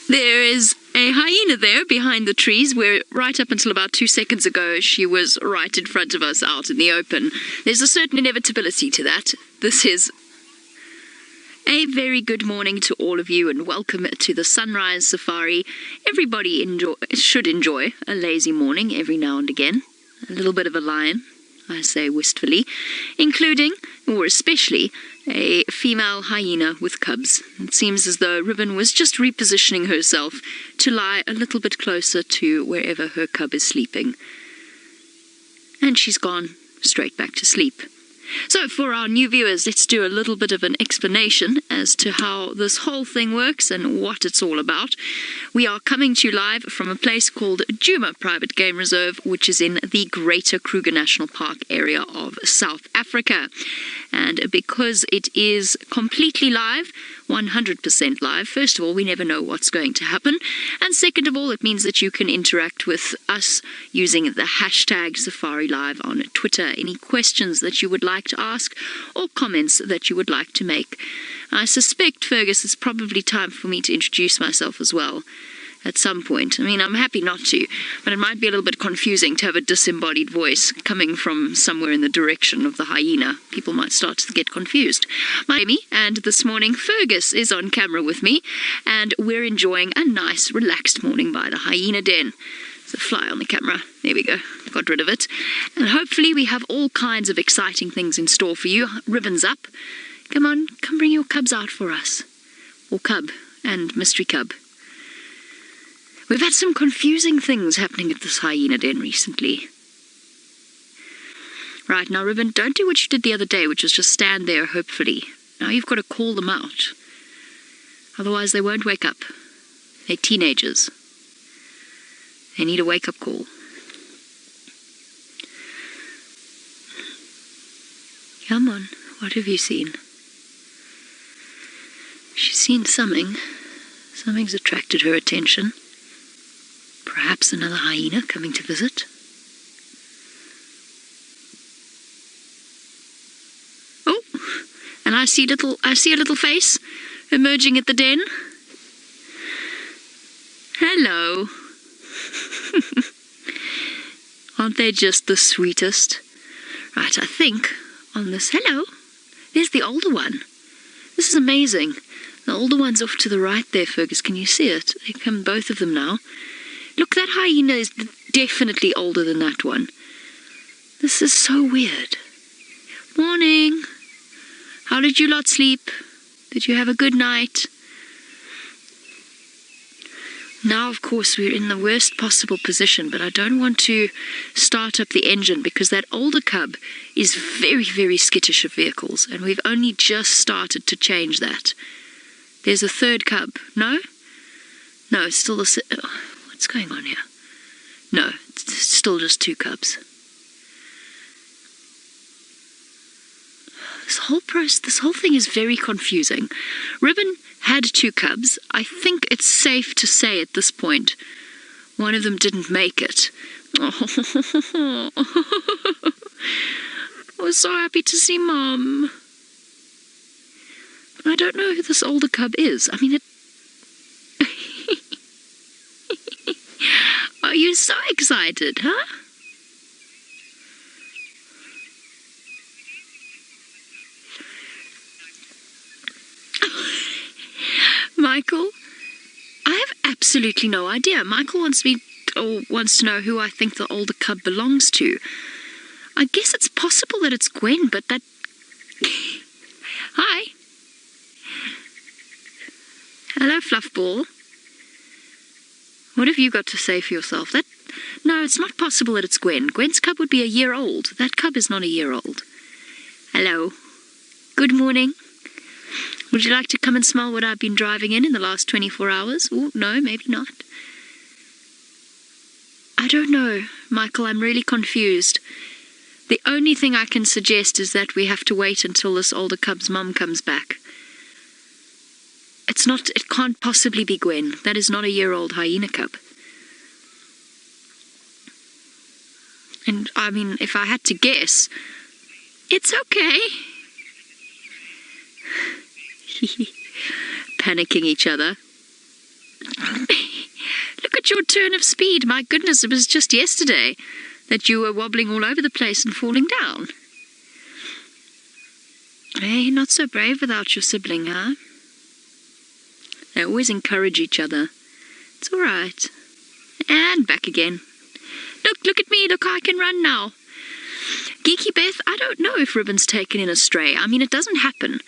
There is a hyena there behind the trees where right up until about 2 seconds ago she was right in front of us out in the open. There's a certain inevitability to that. This is a very good morning to all of you and welcome to the Sunrise Safari. Everybody should enjoy a lazy morning every now and again. A little bit of a lion, I say wistfully, including, or especially, a female hyena with cubs. It seems as though Ribbon was just repositioning herself to lie a little bit closer to wherever her cub is sleeping. And she's gone straight back to sleep. So for our new viewers, let's do a little bit of an explanation as to how this whole thing works and what it's all about. We are coming to you live from a place called Djuma Private Game Reserve, which is in the Greater Kruger National Park area of South Africa. And because it is completely live, 100% live, first of all, we never know what's going to happen. And second of all, it means that you can interact with us using the hashtag SafariLive on Twitter. Any questions that you would like to ask or comments that you would like to make. I suspect, Fergus, it's probably time for me to introduce myself as well at some point. I mean, I'm happy not to, but it might be a little bit confusing to have a disembodied voice coming from somewhere in the direction of the hyena. People might start to get confused. I'm Amy, and this morning Fergus is on camera with me, and we're enjoying a nice, relaxed morning by the hyena den. There's a fly on the camera. There we go. Got rid of it. And hopefully we have all kinds of exciting things in store for you. Ribbons up. Come on, come bring your cubs out for us. Or cub and mystery cub. We've had some confusing things happening at this hyena den recently. Right, now Ribbon, don't do what you did the other day, which was just stand there, hopefully. Now you've got to call them out. Otherwise they won't wake up. They're teenagers. They need a wake-up call. Come on, what have you seen? She's seen something. Something's attracted her attention. Perhaps another hyena coming to visit. Oh, and I see a little face emerging at the den. Hello. Aren't they just the sweetest? Right, I think on this... Hello. There's the older one. This is amazing. The older one's off to the right there, Fergus. Can you see it? They come both of them now. Look, that hyena is definitely older than that one. This is so weird. Morning. How did you lot sleep? Did you have a good night? Now, of course, we're in the worst possible position, but I don't want to start up the engine because that older cub is very, very skittish of vehicles, and we've only just started to change that. There's a third cub. No? No, it's still the... What's going on here? No, it's still just 2 cubs. This whole thing is very confusing. Ribbon had 2 cubs. I think it's safe to say at this point one of them didn't make it. Oh, I was so happy to see Mum. I don't know who this older cub is. I mean, it... Are you so excited, huh? Michael? I have absolutely no idea. Michael wants to know who I think the older cub belongs to. I guess it's possible that it's Gwen, but that... Hi. Hello, Fluffball. What have you got to say for yourself? No, it's not possible that it's Gwen. Gwen's cub would be a year old. That cub is not a year old. Hello. Good morning. Would you like to come and smell what I've been driving in the last 24 hours? Oh, no, maybe not. I don't know, Michael. I'm really confused. The only thing I can suggest is that we have to wait until this older cub's mum comes back. It can't possibly be Gwen. That is not a year-old hyena cub. And, I mean, if I had to guess, it's okay. Panicking each other. Look at your turn of speed. My goodness, it was just yesterday that you were wobbling all over the place and falling down. Hey, not so brave without your sibling, huh? They always encourage each other. It's all right. And back again. Look at me. Look, I can run now. Geeky Beth, I don't know if Ribbon's taken in a stray. I mean, it doesn't happen.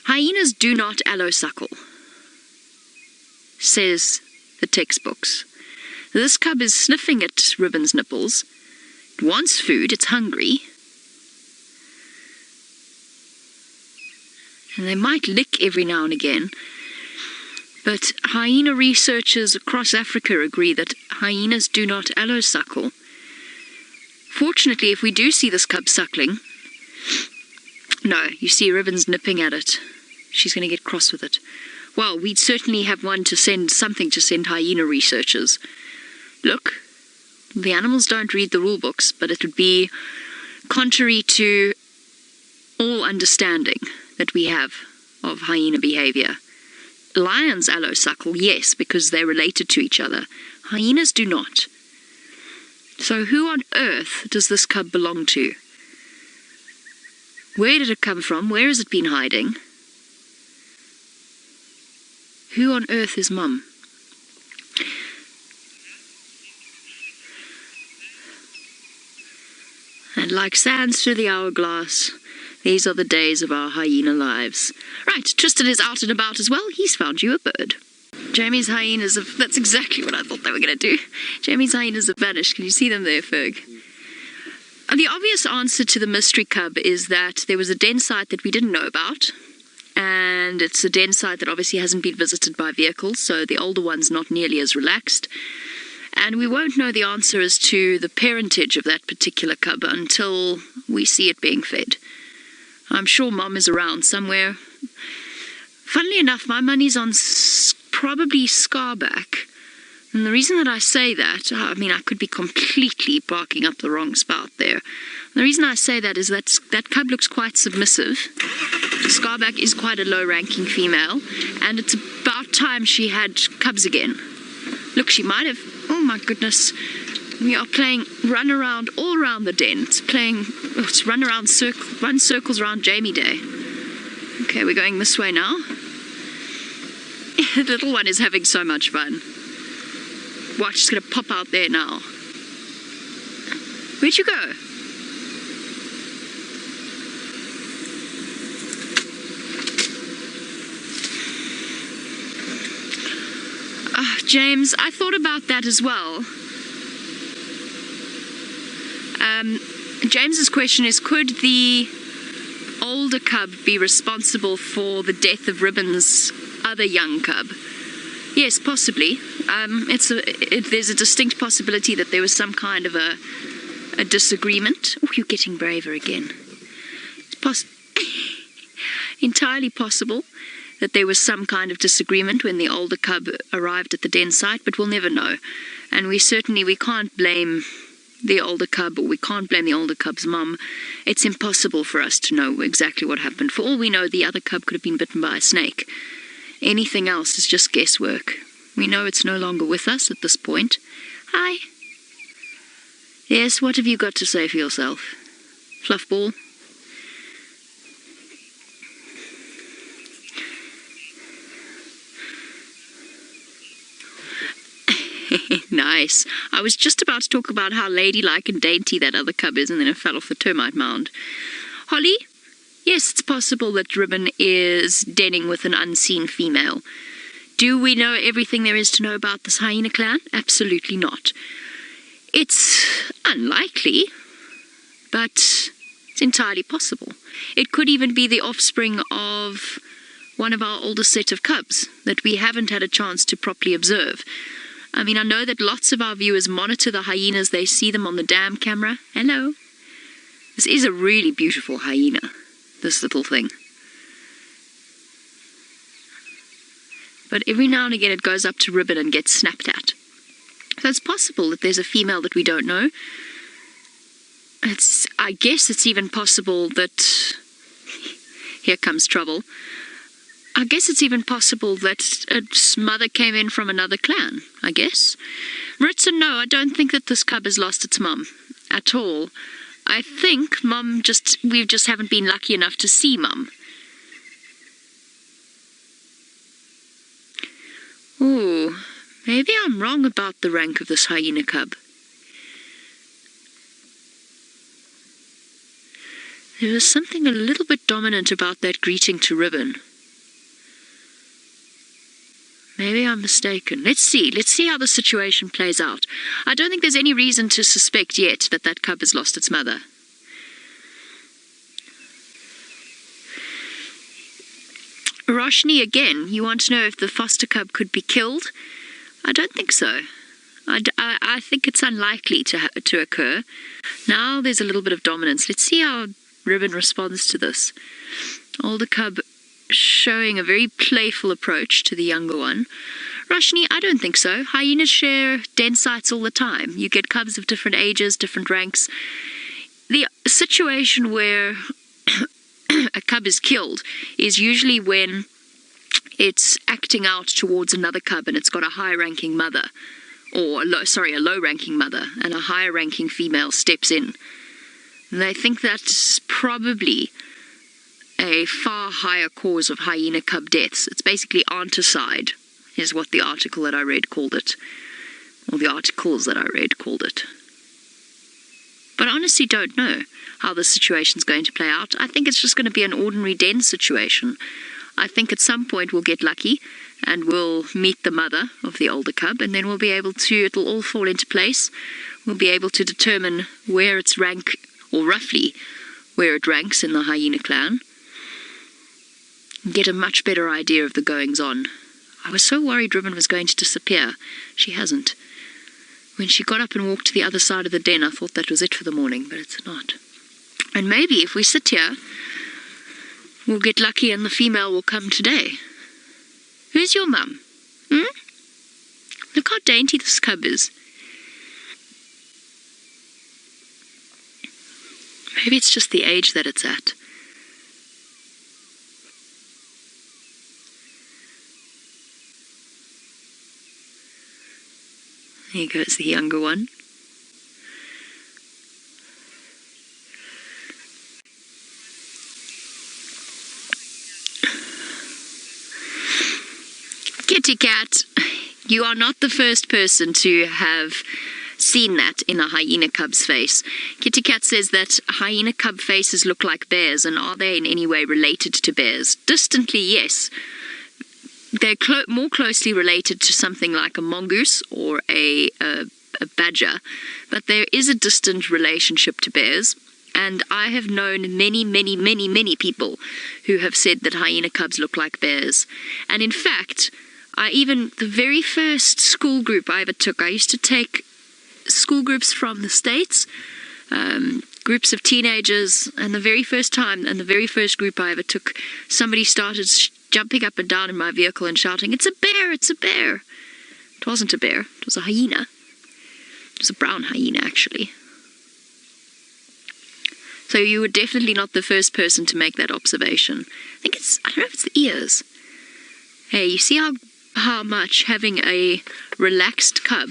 Hyenas do not allow-suckle, says the textbooks. This cub is sniffing at Ribbon's nipples. It wants food. It's hungry. And they might lick every now and again. But hyena researchers across Africa agree that hyenas do not allow-suckle. Fortunately, if we do see this cub suckling... No, you see Ribbon's nipping at it. She's going to get cross with it. Well, we'd certainly have something to send hyena researchers. Look, the animals don't read the rule books, but it would be contrary to all understanding that we have of hyena behavior. Lions allow-suckle, yes, because they're related to each other. Hyenas do not. So who on earth does this cub belong to? Where did it come from? Where has it been hiding? Who on earth is Mum? And like sands through the hourglass, these are the days of our hyena lives. Right, Tristan is out and about as well. He's found you a bird. Jamie's hyenas have... That's exactly what I thought they were going to do. Jamie's hyenas have vanished. Can you see them there, Ferg? And the obvious answer to the mystery cub is that there was a den site that we didn't know about. And it's a den site that obviously hasn't been visited by vehicles, so the older one's not nearly as relaxed. And we won't know the answer as to the parentage of that particular cub until we see it being fed. I'm sure Mom is around somewhere. Funnily enough, my money's on probably Scarback. And the reason that I say that, I mean, I could be completely barking up the wrong spout there. The reason I say that is that cub looks quite submissive. Scarback is quite a low-ranking female, and it's about time she had cubs again. Look, she might have... Oh, my goodness. We are playing run around all around the den. It's run circles around Jamie Day. Okay, we're going this way now. The little one is having so much fun. Watch, it's going to pop out there now. Where'd you go? James, I thought about that as well. James's question is, could the older cub be responsible for the death of Ribbon's other young cub? Yes, possibly. There's a distinct possibility that there was some kind of a disagreement. Oh, you're getting braver again. It's entirely possible that there was some kind of disagreement when the older cub arrived at the den site, but we'll never know. And we can't blame the older cub, or we can't blame the older cub's mum. It's impossible for us to know exactly what happened. For all we know, the other cub could have been bitten by a snake. Anything else is just guesswork. We know it's no longer with us at this point. Hi. Yes, what have you got to say for yourself? Fluffball? Nice. I was just about to talk about how ladylike and dainty that other cub is, and then it fell off the termite mound. Holly? Yes, it's possible that Ribbon is denning with an unseen female. Do we know everything there is to know about this hyena clan? Absolutely not. It's unlikely, but it's entirely possible. It could even be the offspring of one of our older set of cubs that we haven't had a chance to properly observe. I mean, I know that lots of our viewers monitor the hyenas. They see them on the dam camera. Hello. This is a really beautiful hyena, this little thing. But every now and again it goes up to Ribbon and gets snapped at. So it's possible that there's a female that we don't know. I guess it's even possible that... Here comes trouble. I guess it's even possible that its mother came in from another clan, I guess. Maritza, no, I don't think that this cub has lost its mum at all. I think we just haven't been lucky enough to see Mum. Ooh, maybe I'm wrong about the rank of this hyena cub. There was something a little bit dominant about that greeting to Ribbon. Maybe I'm mistaken. Let's see how the situation plays out. I don't think there's any reason to suspect yet that that cub has lost its mother. Roshni, again, you want to know if the foster cub could be killed? I don't think so. I think it's unlikely to occur. Now there's a little bit of dominance. Let's see how Ribbon responds to this. Older cub showing a very playful approach to the younger one. Roshni, I don't think so. Hyenas share den sites all the time. You get cubs of different ages, different ranks. The situation where a cub is killed is usually when it's acting out towards another cub and it's got a high-ranking mother, or a low-ranking mother, and a higher-ranking female steps in. And they think that's probably a far higher cause of hyena cub deaths. It's basically aunticide, is what the article that I read called it, or the articles that I read called it. But I honestly don't know how this situation's going to play out. I think it's just going to be an ordinary den situation. I think at some point we'll get lucky and we'll meet the mother of the older cub, and then we'll be able to, it'll all fall into place. We'll be able to determine where its rank, or roughly where it ranks in the hyena clan, and get a much better idea of the goings-on. I was so worried Ribbon was going to disappear. She hasn't. When she got up and walked to the other side of the den, I thought that was it for the morning, but it's not. And maybe if we sit here, we'll get lucky and the female will come today. Who's your mum? Look how dainty this cub is. Maybe it's just the age that it's at. Here goes the younger one. Kitty Cat, you are not the first person to have seen that in a hyena cub's face. Kitty Cat says that hyena cub faces look like bears, and are they in any way related to bears? Distantly, yes. They're more closely related to something like a mongoose or a badger, but there is a distant relationship to bears, and I have known many people who have said that hyena cubs look like bears. And in fact, the very first school group I ever took, I used to take school groups from the States, groups of teenagers, and the very first time, and the very first group I ever took, somebody started jumping up and down in my vehicle and shouting, "It's a bear, it's a bear." It wasn't a bear, it was a hyena. It was a brown hyena, actually. So you were definitely not the first person to make that observation. I don't know if it's the ears. Hey, you see how much having a relaxed cub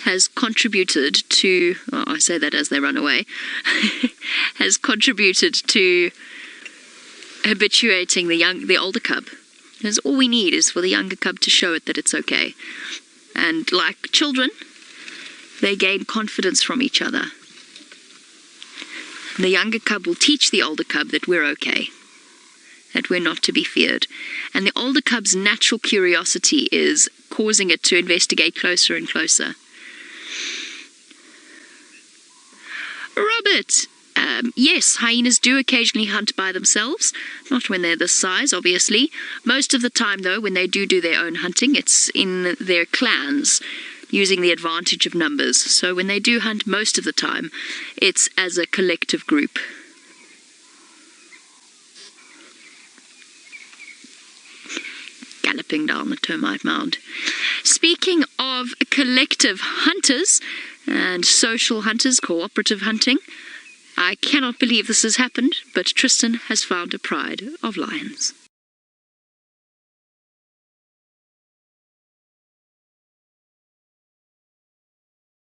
has contributed to, I say that as they run away, has contributed to habituating the older cub. Because all we need is for the younger cub to show it that it's okay. And like children, they gain confidence from each other. And the younger cub will teach the older cub that we're okay, that we're not to be feared. And the older cub's natural curiosity is causing it to investigate closer and closer. Robert! Yes, hyenas do occasionally hunt by themselves, not when they're this size, obviously. Most of the time, though, when they do their own hunting, it's in their clans, using the advantage of numbers. So when they do hunt most of the time, it's as a collective group. Galloping down the termite mound. Speaking of collective hunters and social hunters, cooperative hunting, I cannot believe this has happened, but Tristan has found a pride of lions.